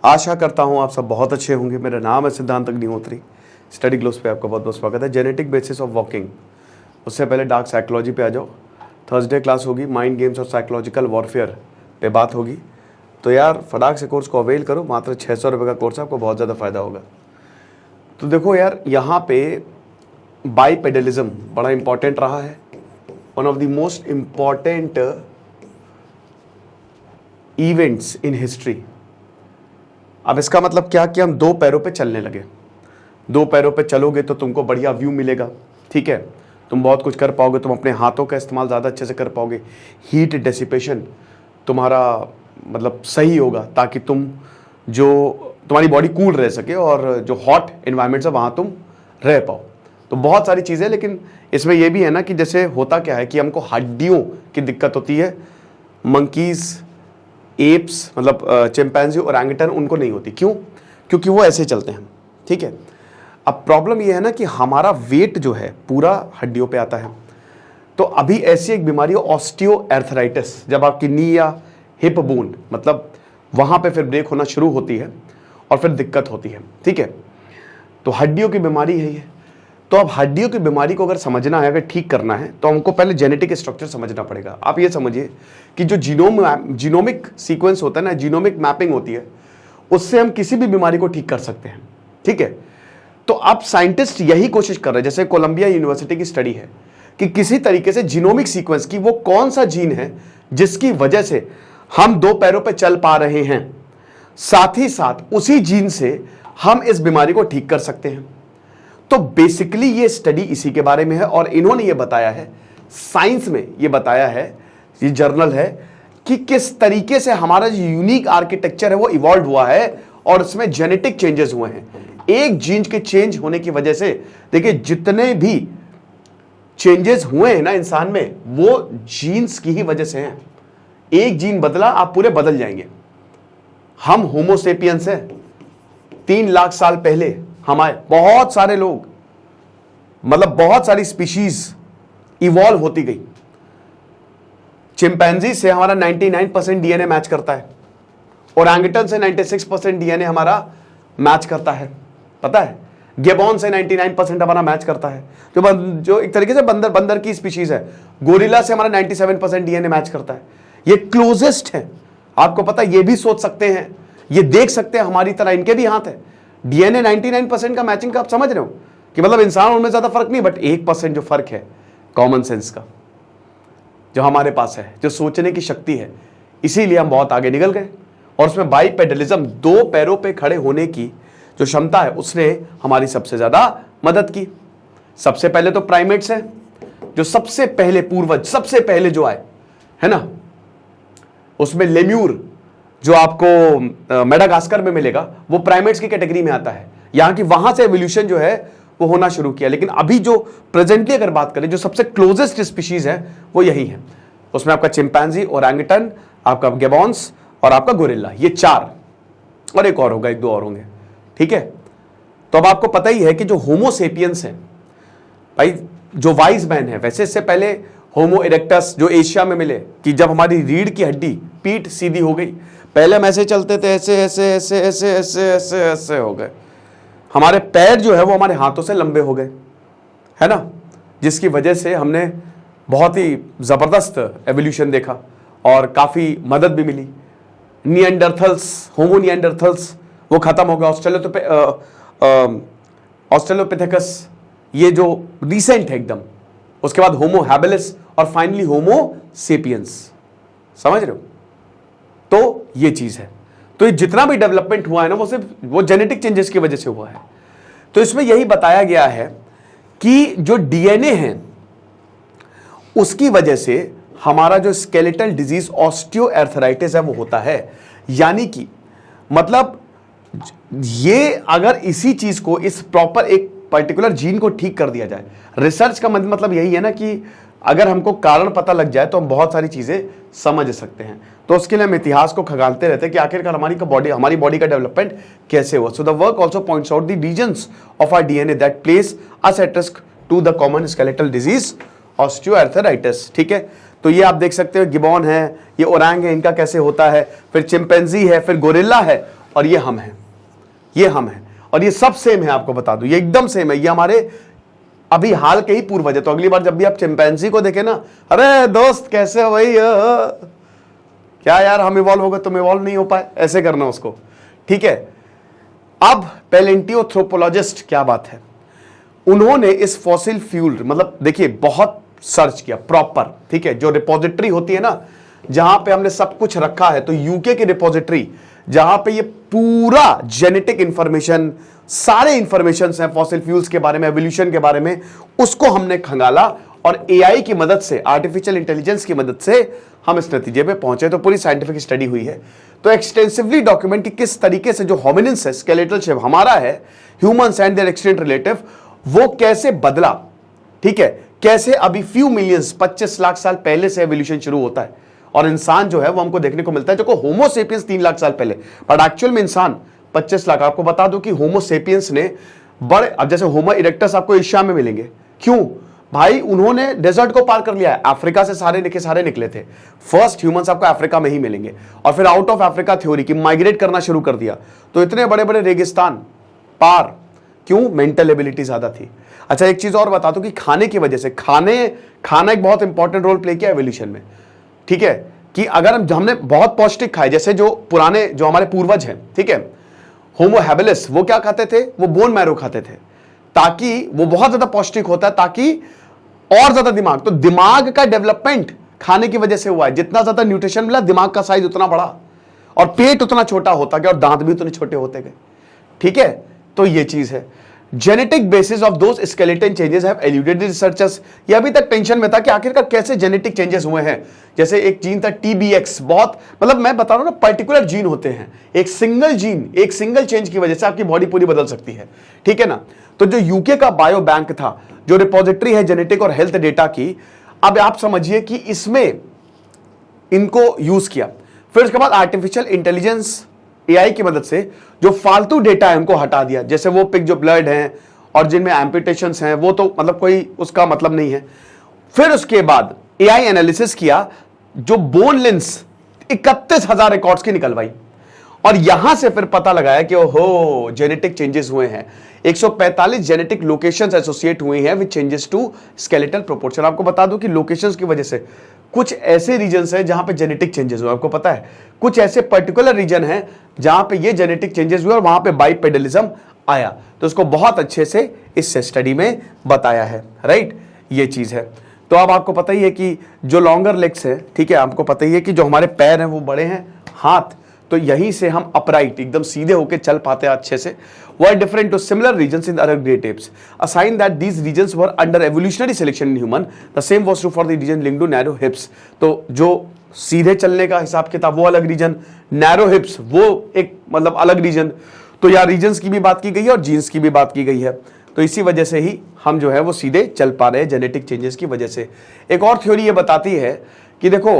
आशा करता हूँ आप सब बहुत अच्छे होंगे। मेरा नाम है सिद्धांत अग्निहोत्री। स्टडी ग्लोस पे आपका बहुत बहुत स्वागत है। जेनेटिक बेसिस ऑफ वॉकिंग, उससे पहले डार्क साइकोलॉजी पे आ जाओ। थर्सडे क्लास होगी, माइंड गेम्स और साइकोलॉजिकल वॉरफेयर पे बात होगी। तो यार फटाक से कोर्स को अवेल करो, मात्र 600 रुपये का कोर्स है, आपको बहुत ज़्यादा फायदा होगा। तो देखो यार, यहाँ पे बाईपेडलिज्म बड़ा इंपॉर्टेंट रहा है, one of the most important events in history. अब इसका मतलब क्या कि हम दो पैरों पे चलने लगे। दो पैरों पे चलोगे तो तुमको बढ़िया व्यू मिलेगा, ठीक है, तुम बहुत कुछ कर पाओगे, तुम अपने हाथों का इस्तेमाल ज़्यादा अच्छे से कर पाओगे, हीट डेसिपेशन तुम्हारा मतलब सही होगा, ताकि तुम्हारी बॉडी कूल रह सके और जो हॉट एनवायरनमेंट है वहाँ तुम रह पाओ। तो बहुत सारी चीज़ें, लेकिन इसमें यह भी है ना कि जैसे होता क्या है कि हमको हड्डियों की दिक्कत होती है, मंकीज़, एप्स मतलब चिंपैंजी और ओरंगुटान उनको नहीं होती। क्यों? क्योंकि वो ऐसे चलते हैं, ठीक है। अब प्रॉब्लम ये है ना कि हमारा वेट जो है पूरा हड्डियों पे आता है। तो अभी ऐसी एक बीमारी है ऑस्टियोआर्थराइटिस, जब आपकी नी या हिप बोन मतलब वहाँ पे फिर ब्रेक होना शुरू होती है और फिर दिक्कत होती है, ठीक है। तो हड्डियों की बीमारी है ये। तो अब हड्डियों की बीमारी को अगर समझना है, अगर ठीक करना है, तो हमको पहले जेनेटिक स्ट्रक्चर समझना पड़ेगा। आप ये समझिए कि जो जीनोमिक सीक्वेंस होता है ना, जीनोमिक मैपिंग होती है, उससे हम किसी भी बीमारी को ठीक कर सकते हैं, ठीक है। तो अब साइंटिस्ट यही कोशिश कर रहे हैं, जैसे कोलंबिया यूनिवर्सिटी की स्टडी है कि किसी तरीके से जीनोमिक सीक्वेंस की वो कौन सा जीन है जिसकी वजह से हम दो पैरों पर चल पा रहे हैं, साथ ही साथ उसी जीन से हम इस बीमारी को ठीक कर सकते हैं। तो बेसिकली ये स्टडी इसी के बारे में है और इन्होंने ये बताया है, साइंस में ये बताया है, ये जर्नल है, कि किस तरीके से हमारा जो यूनिक आर्किटेक्चर है वो इवॉल्व हुआ है और उसमें जेनेटिक चेंजेस हुए हैं। एक जीन के चेंज होने की वजह से, देखिए जितने भी चेंजेस हुए हैं ना इंसान में, वो जीन्स की ही वजह से हैं। एक जीन बदला, आप पूरे बदल जाएंगे। हम होमोसेपियंस हैं, 3 लाख साल पहले हमारे बहुत सारे लोग, मतलब बहुत सारी स्पीशीज इवॉल्व होती गई। चिंपैंजी से हमारा 99% डीएनए मैच करता है, ओरंगुटान से 96% डीएनए हमारा मैच करता है, पता है। गिबॉन से 99% हमारा मैच करता है, जो एक तरीके से बंदर की स्पीशीज है। गोरिल्ला से हमारा 97% डीएनए मैच करता है। ये क्लोजेस्ट है, आपको पता है। ये भी सोच सकते हैं, ये देख सकते हैं, हमारी तरह इनके भी हाथ है। डीएनए 99% का मैचिंग का आप समझ रहे हो कि मतलब इंसान उनमें ज्यादा फर्क नहीं, बट 1% जो फर्क है कॉमन सेंस का, जो हमारे पास है, जो सोचने की शक्ति है, इसीलिए हम बहुत आगे निकल गए। और उसमें बाईपेडलिज्म, दो पैरों पे खड़े होने की जो क्षमता है, उसने हमारी सबसे ज्यादा मदद की। सबसे पहले तो प्राइमेट्स है, जो सबसे पहले पूर्वज, सबसे पहले जो आए, है ना, उसमें लेम्यूर जो आपको मेडागास्कर में मिलेगा, वो प्राइमेट्स की कैटेगरी में आता है। यहां की वहां से एवोल्यूशन जो है वो होना शुरू किया। लेकिन अभी जो प्रेजेंटली अगर बात करें, जो सबसे क्लोजेस्ट स्पीशीज है वो यही है। उसमें आपका चिंपैंजी, ओरंगुटान, आपका गिबॉन्स और आपका गोरिल्ला, ये 4, और एक और होगा, 1-2 और होंगे, ठीक है। तो अब आपको पता ही है कि जो होमोसेपियंस है भाई, जो वाइज मैन है, वैसे इससे पहले होमो इरेक्टस जो एशिया में मिले, कि जब हमारी रीढ़ की हड्डी, पीठ सीधी हो गई, पहले हम ऐसे चलते थे, ऐसे ऐसे ऐसे ऐसे ऐसे ऐसे ऐसे हो गए। हमारे पैर जो है वो हमारे हाथों से लंबे हो गए, है ना, जिसकी वजह से हमने बहुत ही जबरदस्त एवोल्यूशन देखा और काफी मदद भी मिली। निएंडरथल्स, होमो निएंडरथल्स वो खत्म हो गया। ऑस्ट्रेलोपिथेकस ये जो रिसेंट है एकदम, उसके बाद होमो हैबिलिस और फाइनली होमो सेपियंस। समझ रहे हो? तो ये चीज है। तो ये जितना भी डेवलपमेंट हुआ है ना, वो सिर्फ वो जेनेटिक चेंजेस की वजह से हुआ है। तो इसमें यही बताया गया है कि जो डीएनए है उसकी वजह से हमारा जो स्केलेटल डिजीज ऑस्टियोआर्थराइटिस है वो होता है। यानी कि मतलब ये अगर इसी चीज को, इस प्रॉपर एक पर्टिकुलर जीन को ठीक कर दिया जाए, रिसर्च का मतलब यही है ना कि अगर हमको कारण पता लग जाए तो हम बहुत सारी चीजें समझ सकते हैं। तो उसके लिए हम इतिहास को खंगालते रहते हैं कि आखिरकार हमारी बॉडी का डेवलपमेंट कैसे हुआ। So the work also points out the reasons of our DNA that place us at risk to the common skeletal disease osteoarthritis. ठीक है, तो ये आप देख सकते हो, गिबॉन है, ये ओरंग है, इनका कैसे होता है, फिर चिंपैंजी है, फिर गोरिल्ला है, और ये हम हैं, ये हम हैं, और ये सब सेम है। आपको बता दूं ये एकदम सेम है, ये हमारे अभी हाल के ही पूर्वज है। तो अगली बार जब भी आप चिंपैंजी को देखें ना, अरे दोस्त कैसे हो भाई, क्या यार हम इवॉल्व हो गए तुम इवॉल्व नहीं हो पाए, ऐसे करना उसको, ठीक है। अब पैलेंटियोथ्रोपोलॉजिस्ट, क्या बात है, उन्होंने इस फॉसिल फ्यूल मतलब देखिए बहुत सर्च किया प्रॉपर, ठीक है। जो रिपोजिटरी होती है ना जहां पे हमने सब कुछ रखा है, तो यूके की रिपोजिटरी जहां पे ये पूरा जेनेटिक इंफॉर्मेशन, सारे इंफॉर्मेशन हैं फॉसिल फ्यूल्स के बारे में, एवोल्यूशन के बारे में, उसको हमने खंगाला और एआई की मदद से, आर्टिफिशियल इंटेलिजेंस की मदद से हम इस नतीजे पे पहुंचे। तो पूरी साइंटिफिक स्टडी हुई है, तो एक्सटेंसिवली डॉक्यूमेंट कि किस तरीके से जो होमिनिन्स है, स्केलेटल शेप हमारा है, humans and their extent relative, वो कैसे बदला, ठीक है। कैसे अभी फ्यू मिलियंस 25 लाख साल पहले से एवोल्यूशन शुरू होता है और इंसान जो है वो हमको देखने को मिलता है, जो को होमो सेपियंस 3 लाख साल पहले, बट एक्चुअल में इंसान 25 लाख। आपको बता दूं कि होमो सेपियंस ने बड़े, अब जैसे होमो इरेक्टस आपको एशिया में मिलेंगे, क्यों भाई, उन्होंने डेजर्ट को पार कर लिया है, अफ्रीका से सारे निकले थे। फर्स्ट ह्यूमंस आपको अफ्रीका में ही मिलेंगे, और फिर आउट ऑफ अफ्रीका थ्योरी की माइग्रेट करना शुरू कर दिया, तो इतने बड़े बड़े रेगिस्तान पार, क्यों, मेंटल एबिलिटी ज्यादा थी। अच्छा एक चीज और बता दूं कि खाने की वजह से, खाना एक बहुत इंपॉर्टेंट रोल प्ले किया एवोल्यूशन में, ठीक है। कि अगर हमने बहुत पौष्टिक खाए, जैसे जो पुराने जो हमारे पूर्वज हैं, ठीक है, होमो हैबिलिस, वो क्या खाते थे, वो बोन मैरो खाते थे, ताकि वो बहुत ज्यादा पौष्टिक होता है, ताकि और ज्यादा दिमाग, तो दिमाग का डेवलपमेंट खाने की वजह से हुआ है। जितना ज्यादा न्यूट्रिशन मिला, दिमाग का साइज उतना बड़ा और पेट उतना छोटा होता गया और दांत भी उतने छोटे होते गए, ठीक है। तो ये चीज है। Genetic basis of those skeleton changes have alluded researchers, ये अभी तक टेंशन में था कि आखिरकार कैसे जेनेटिक चेंजेस हुए हैं। जैसे एक जीन था TBX, बहुत मतलब मैं बता रहा हूं ना, पर्टिकुलर जीन होते हैं, एक सिंगल जीन, एक सिंगल चेंज की वजह से आपकी बॉडी पूरी बदल सकती है, ठीक है ना। तो जो यूके का बायो बैंक था, जो रिपोजिटरी है जेनेटिक और हेल्थ डेटा की, अब आप समझिए कि इसमें इनको यूज किया, फिर उसके बाद आर्टिफिशियल इंटेलिजेंस एआई की मदद से जो फालतू डेटा है उनको हटा दिया, जैसे वो पिग जो ब्लड हैं और जिनमें एम्पुटेशंस हैं, वो तो मतलब कोई उसका मतलब नहीं है। फिर उसके बाद एआई एनालिसिस किया, जो बोन लेंस 31,000 रिकॉर्ड्स की निकलवाई, और यहां से फिर पता लगाया कि ओहो जेनेटिक चेंजेस हुए हैं। 145 जेनेटिक लोकेशंस एसोसिएट हुए हैं with changes to skeletal proportion. आपको बता दूं कि लोकेशंस की वजह से कुछ ऐसे रीजन्स हैं जहां पे जेनेटिक चेंजेस हुए, आपको पता है, कुछ ऐसे पर्टिकुलर रीजन हैं जहां पे ये जेनेटिक चेंजेस हुए और वहां पे बाइपेडलिज्म आया। तो उसको बहुत अच्छे से इस स्टडी में बताया है, राइट, ये चीज है। तो अब आपको पता ही है कि जो लॉन्गर लेग्स है, ठीक है, आपको पता ही है कि जो हमारे पैर हैं वो बड़े हैं, हाथ, तो यहीं से हम अपराइट एकदम सीधे होकर चल पाते हैं अच्छे से। were different to similar regions in the other great apes. Assign that these regions were under evolutionary selection in human. The same was true for the region linked to narrow hips. तो जो सीधे चलने का हिसाब किताब वो अलग reason, narrow हिप्स वो एक मतलब अलग रीजन। तो यहाँ रीजन्स की भी बात की गई है और जीन्स की भी बात की गई है। तो इसी वजह से ही हम जो है वो सीधे चल पा रहे हैं जेनेटिक चेंजेस की वजह से। एक और थ्योरी ये बताती है कि देखो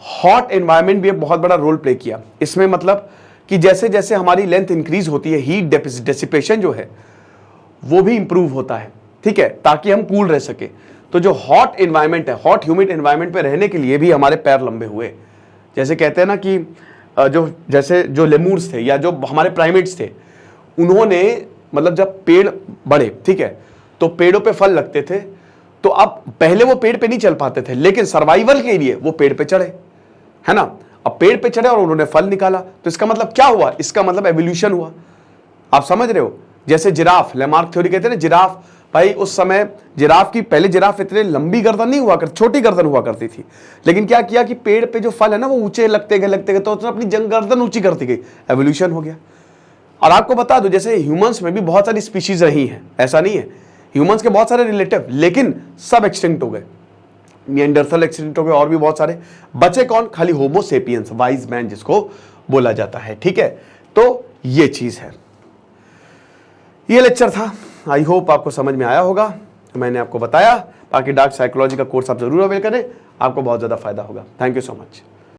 हॉट एनवायरनमेंट भी एक बहुत बड़ा रोल प्ले किया इसमें, मतलब कि जैसे जैसे हमारी लेंथ इंक्रीज होती है, हीट डेसिपेशन जो है वो भी इंप्रूव होता है, ठीक है, ताकि हम कूल रह सके। तो जो हॉट एनवायरनमेंट है, हॉट ह्यूमिड एनवायरनमेंट पे रहने के लिए भी हमारे पैर लंबे हुए। जैसे कहते हैं ना कि जैसे जो लेमूर्स थे या जो हमारे प्राइमेट्स थे, उन्होंने मतलब जब पेड़ बढ़े, ठीक है, तो पेड़ों पे फल लगते थे, तो अब पहले वो पेड़ पे नहीं चल पाते थे, लेकिन सर्वाइवल के लिए वो पेड़ पे चढ़े, है ना। अब पेड़ पे चढ़े और उन्होंने फल निकाला, तो इसका मतलब क्या हुआ, इसका मतलब एवोल्यूशन हुआ। आप समझ रहे हो। जैसे जिराफ, लेमार्क थ्योरी कहते हैं ना, जिराफ, भाई उस समय जिराफ की, पहले जिराफ इतने लंबी गर्दन नहीं हुआ करती, छोटी गर्दन हुआ करती थी, लेकिन क्या किया कि पेड़ पे जो फल है ना वो ऊंचे लगते गए तो उसने अपनी गर्दन ऊंची करती गई, एवोल्यूशन हो गया। और आपको बता दो जैसे ह्यूमंस में भी बहुत सारी स्पीशीज रही हैं, ऐसा नहीं है, ह्यूमंस के बहुत सारे रिलेटिव, लेकिन सब एक्सटिंक्ट हो गए, निएंडरथल एक्सटिंक्ट हो गए, और भी बहुत सारे बचे कौन, खाली होमो सेपियंस, वाइज मैन जिसको बोला जाता है, ठीक है। तो ये चीज है, ये लेक्चर था, आई होप आपको समझ में आया होगा। मैंने आपको बताया, बाकी डार्क साइकोलॉजी का कोर्स आप जरूर अवेल करें, आपको बहुत ज्यादा फायदा होगा। Thank you so much.